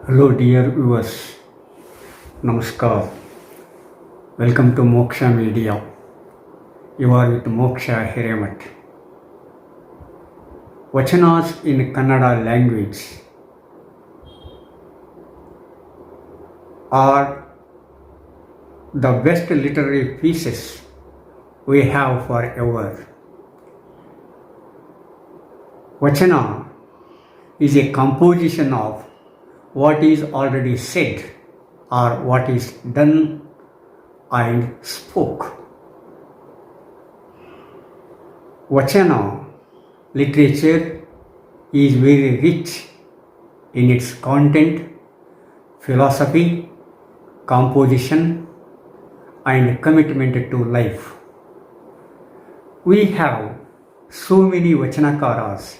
Hello, dear viewers. Namaskar. Welcome to Moksha Media. You are with Moksha Hiremat. Vachanas in Kannada language are the best literary pieces we have forever. Vachana is a composition of what is already said or what is done and spoke. Vachana literature is very rich in its content, philosophy, composition and commitment to life. We have so many Vachanakaras,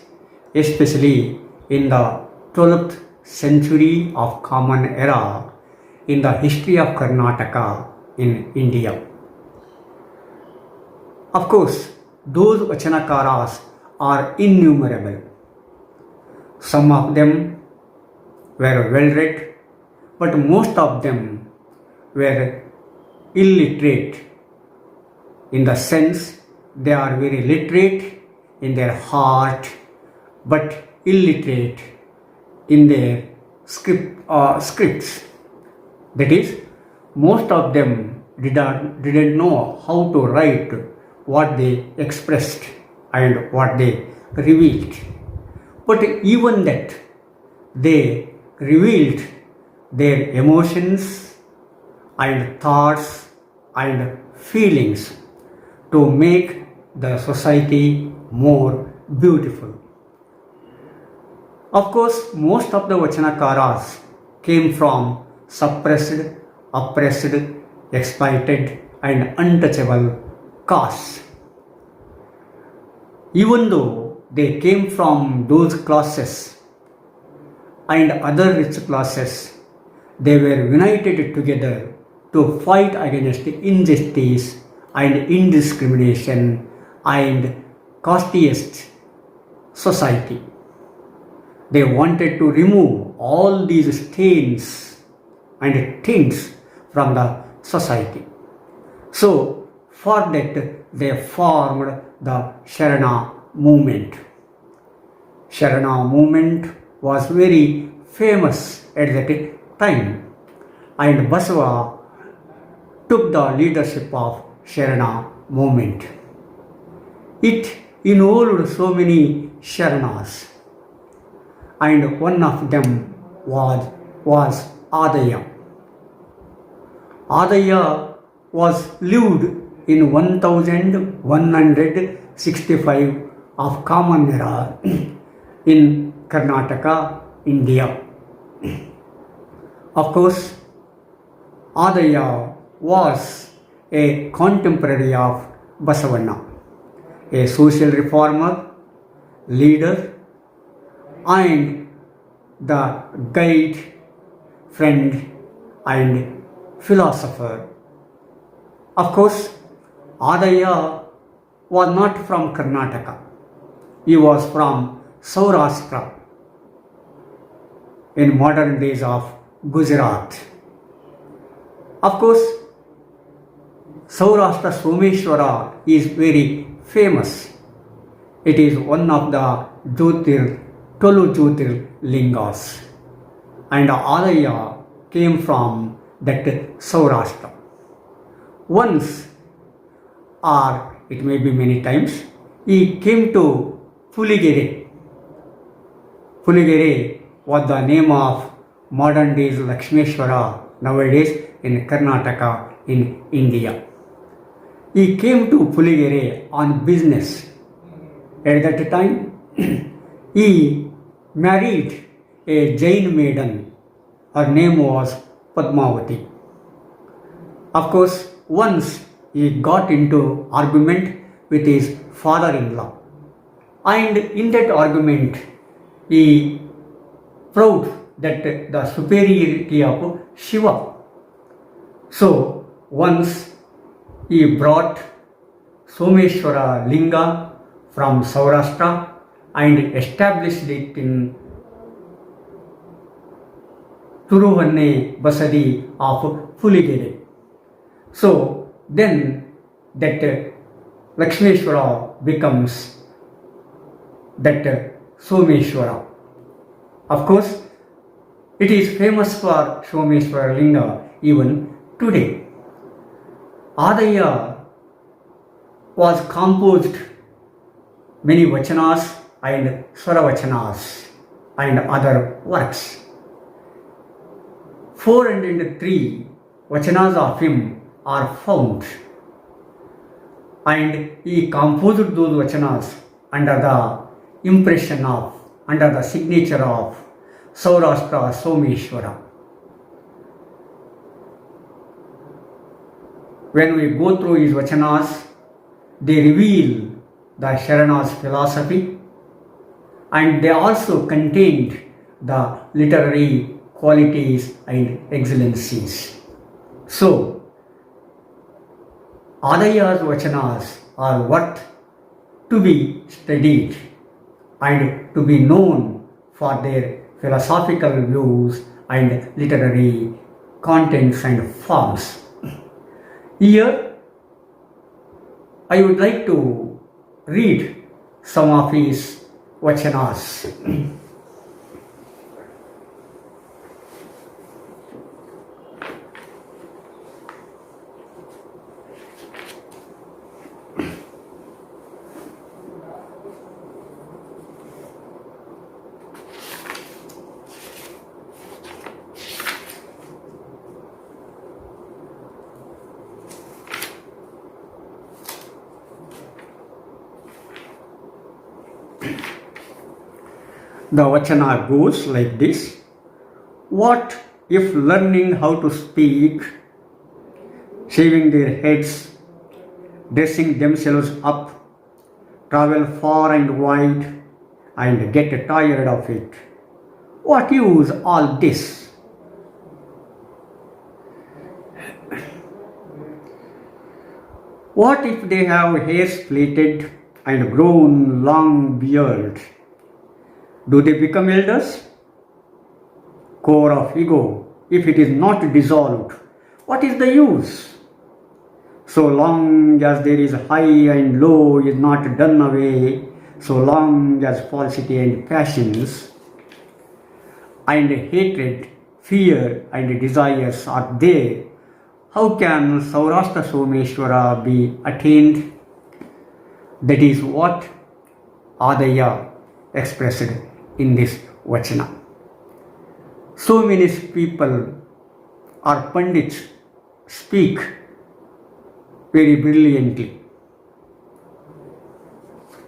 especially in the 12th century of Common Era in the history of Karnataka in India. Of course, those Vachanakaras are innumerable. Some of them were well read, but most of them were illiterate in the sense they are very literate in their heart but illiterate in their scripts. That is, most of them didn't know how to write what they expressed and what they revealed. But even that, they revealed their emotions and thoughts and feelings to make the society more beautiful. Of course, most of the Vachanakaras came from suppressed, oppressed, exploited and untouchable castes. Even though they came from those classes and other rich classes, they were united together to fight against injustice and indiscrimination and casteist society. They wanted to remove all these stains and tints from the society. So, for that, they formed the Sharana movement. Sharana movement was very famous at that time, and Basava took the leadership of Sharana movement. It involved so many Sharanas, and one of them was Aadayya. Aadayya was lived in 1165 of Common Era in Karnataka, India. Of course, Aadayya was a contemporary of Basavanna, a social reformer, leader, and the guide, friend, and philosopher. Of course, Aadayya was not from Karnataka. He was from Saurashtra in modern days of Gujarat. Of course, Saurashtra Someshwar is very famous. It is one of the 12 Jyotirlingas, and Aadayya came from that Saurashtra. Once, or it may be many times, he came to Puligere. Puligere was the name of modern days Lakshmeshwara nowadays in Karnataka in India. He came to Puligere on business. At that time, he married a Jain maiden. Her name was Padmavati. Of course, once he got into argument with his father-in-law, and in that argument he proved that the superiority of Shiva. So once he brought Someshwara Linga from Saurashtra and established it in Turuvanne Basadi of Puligere. So then that Lakshmeshwara becomes that Someshwara. Of course, it is famous for Someshwara Linga even today. Aadayya was composed many vachanas and swaravachanas and other works. 403 vachanas of him are found, and he composed those vachanas under the impression of, under the signature of Saurashtra Someshwara. When we go through his vachanas, they reveal the Sharana's philosophy, and they also contained the literary qualities and excellencies. So, Aadayya's vachanas are worth to be studied and to be known for their philosophical views and literary contents and forms. Here, I would like to read some of his vachanas. The vachana goes like this. What if learning how to speak, shaving their heads, dressing themselves up, travel far and wide, and get tired of it? What use all this? What if they have hair plaited and grown long beard? Do they become elders? Core of ego, if it is not dissolved, what is the use? So long as there is high and low is not done away, so long as falsity and passions and hatred, fear and desires are there, how can Saurashtra Someshwara be attained? That is what Aadayya expressed in this vachana. So many people or pandits speak very brilliantly.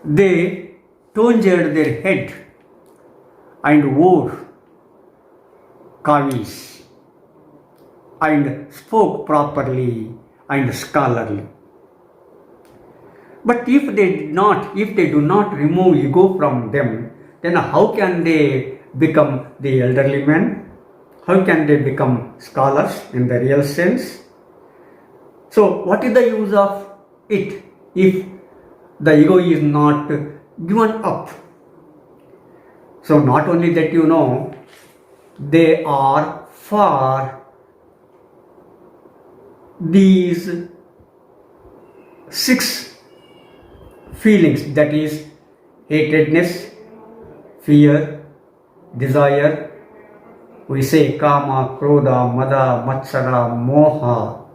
They tonsured their head and wore kavis and spoke properly and scholarly. But if they do not remove ego from them, then how can they become the elderly men? How can they become scholars in the real sense? So what is the use of it if the ego is not given up? So not only that, they are for these 6 feelings, that is hatredness, fear, desire, we say kama, krodha, mada, matsara, moha,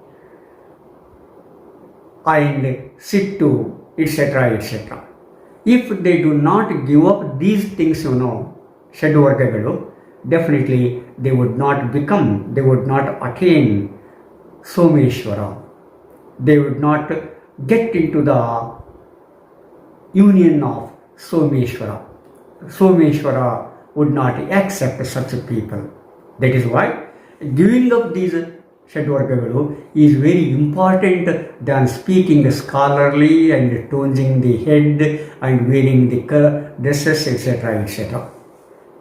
and sittu, etc., etc. If they do not give up these things, Shadvargagalu, definitely they would not attain Someshwara. They would not get into the union of Someshwara. Someshwara would not accept such people. That is why giving up these Shadvargagalu is very important than speaking scholarly and tonsing the head and wearing the dresses, etc., etc.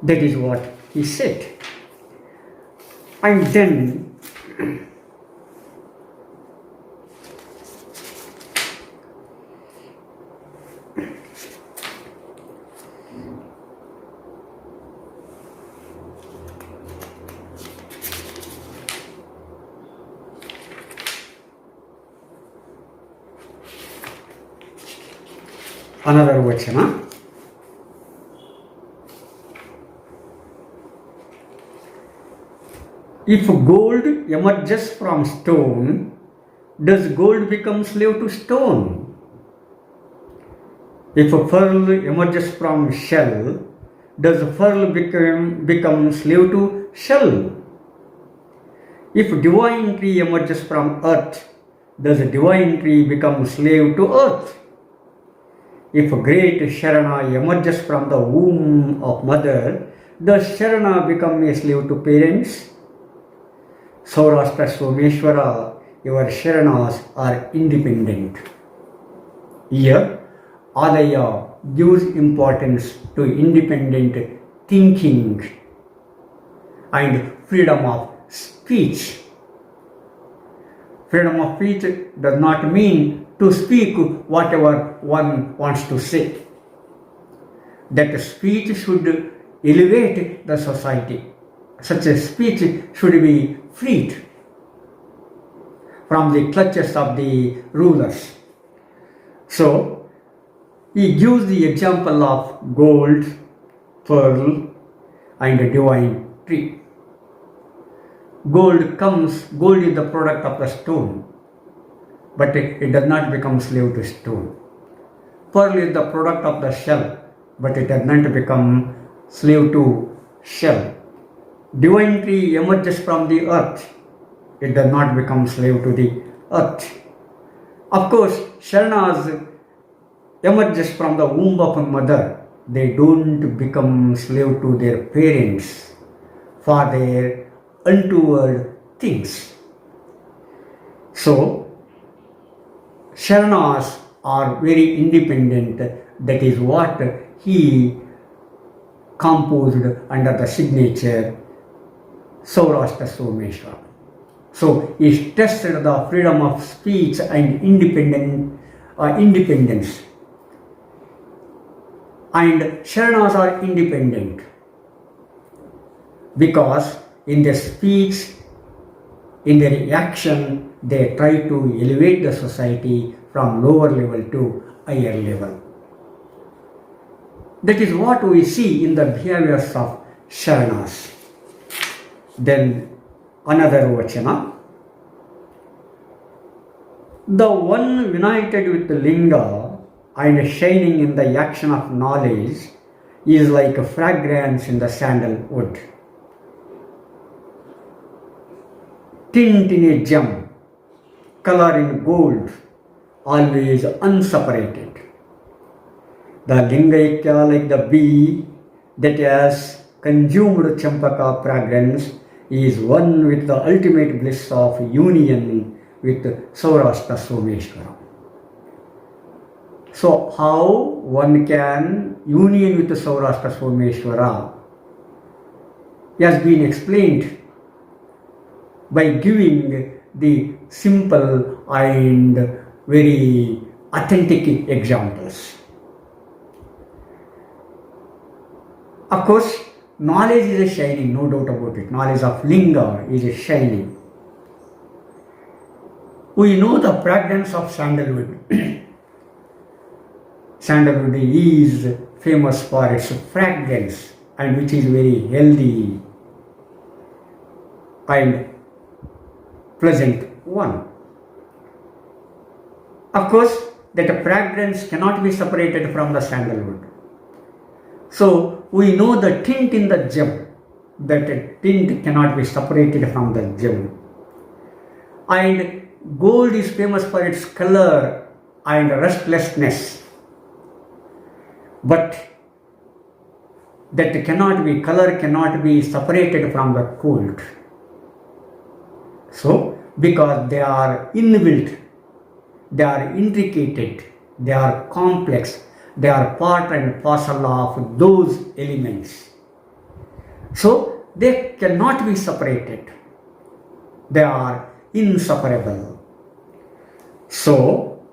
That is what he said. And then Another vachana. If gold emerges from stone, does gold become slave to stone? If a pearl emerges from shell, does pearl become slave to shell? If divine tree emerges from earth, does divine tree become slave to earth? If a great Sharana emerges from the womb of mother, does Sharana become a slave to parents? Saurashtra Someshwara, your Sharanas are independent. Here, Aadayya gives importance to independent thinking and freedom of speech. Freedom of speech does not mean to speak whatever one wants to say. That speech should elevate the society. Such a speech should be freed from the clutches of the rulers. So, he gives the example of gold, pearl, and a divine tree. Gold is the product of the stone, but it does not become slave to stone. Pearl is the product of the shell, but it does not become slave to shell. Divine tree emerges from the earth, it does not become slave to the earth. Of course, Sharanas emerges from the womb of a mother, they don't become slave to their parents for their untoward things. So, Sharanas are very independent. That is what he composed under the signature Saurashtra Someshwar. So, he tested the freedom of speech and independence. And Sharanas are independent because in their speech, in their action, they try to elevate the society from lower level to higher level. That is what we see in the behaviors of Sharanas. Then another vachana. The one united with the linga and shining in the action of knowledge is like a fragrance in the sandalwood. Tint in a gem, color in gold, always unseparated. The lingaikya like the bee that has consumed champaka fragrance is one with the ultimate bliss of union with Saurashtra Someshwara. So how one can union with the Saurashtra Someshwara has been explained by giving the simple and very authentic examples. Of course, knowledge is a shining, no doubt about it. Knowledge of linga is a shining. We know the fragrance of sandalwood. Sandalwood is famous for its fragrance and which is very healthy and pleasant one. Of course, that fragrance cannot be separated from the sandalwood. So, we know the tint in the gem, that tint cannot be separated from the gem. And gold is famous for its color and restlessness. But that color cannot be separated from the gold. So, because they are inbuilt, they are intricate, they are complex, they are part and parcel of those elements. So, they cannot be separated. They are inseparable. So,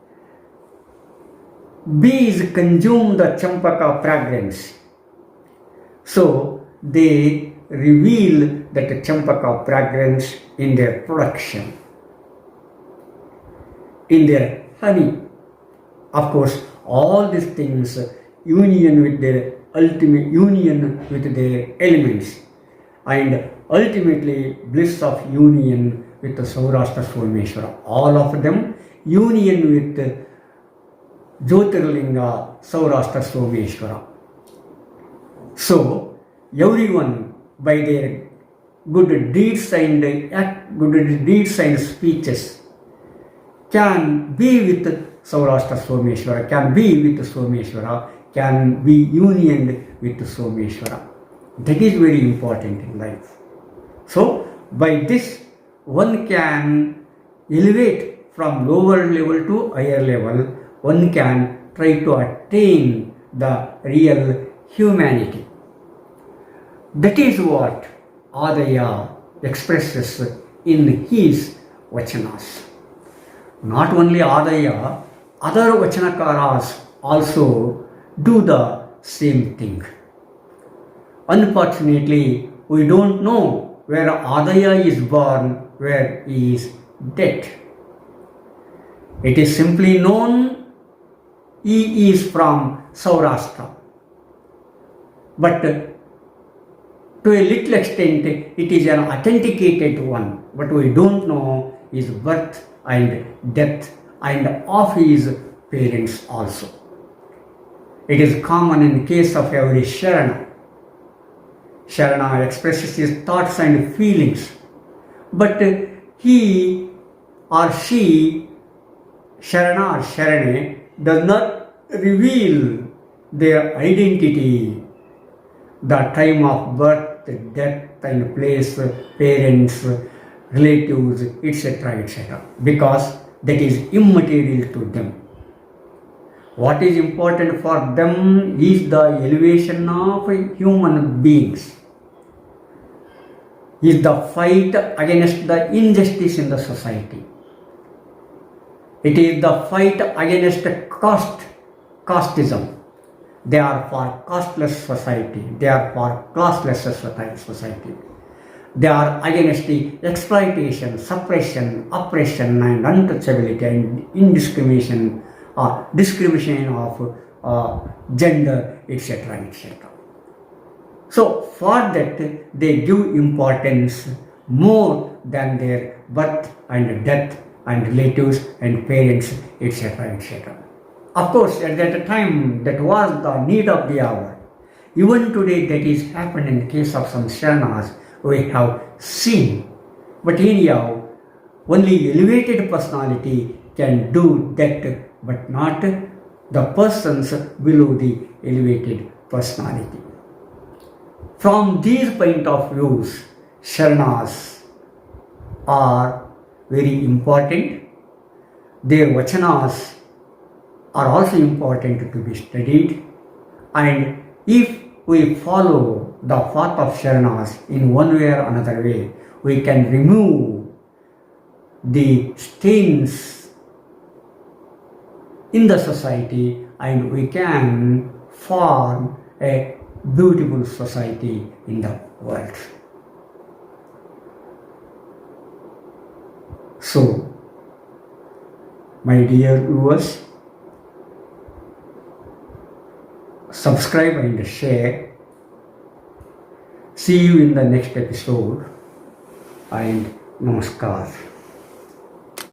bees consume the champaka fragrance. So, they reveal that champaka fragrance in their production, in their honey. Of course, all these things, union with their ultimate union with their elements, and ultimately bliss of union with the Saurashtra Someshwara. All of them union with Jyotirlinga Saurashtra Someshwara. So everyone by their good deeds and speeches can be with Saurashtra Someshwara, can be with Someshwara, can be unioned with Someshwara. That is very important in life. So by this one can elevate from lower level to higher level. One can try to attain the real humanity. That is what Aadayya expresses in his vachanas. Not only Aadayya, other vachanakaras also do the same thing. Unfortunately, we don't know where Aadayya is born, where he is dead. It is simply known he is from Saurashtra. But to a little extent, it is an authenticated one. But we don't know his birth and death and of his parents also. It is common in case of every Sharana. Sharana expresses his thoughts and feelings, but he or she, Sharana or Sharane, does not reveal their identity, the time of birth, death and place, parents, relatives, etc., etc., because that is immaterial to them. What is important for them is the elevation of human beings, is the fight against the injustice in the society. It is the fight against casteism. They are for casteless society. They are for classless society. They are against the exploitation, suppression, oppression and untouchability and indiscrimination or discrimination of gender, etc., etc. So for that they give importance more than their birth and death and relatives and parents, etc., etc. Of course, at that time that was the need of the hour. Even today that is happened in the case of some Sharanas we have seen. But anyhow, only elevated personality can do that, but not the persons below the elevated personality. From these point of views, Sharanas are very important. Their vachanas are also important to be studied, and if we follow the path of Sharanas in one way or another way, we can remove the stains in the society and we can form a beautiful society in the world. So, my dear viewers, subscribe and share. See you in the next episode and namaskar.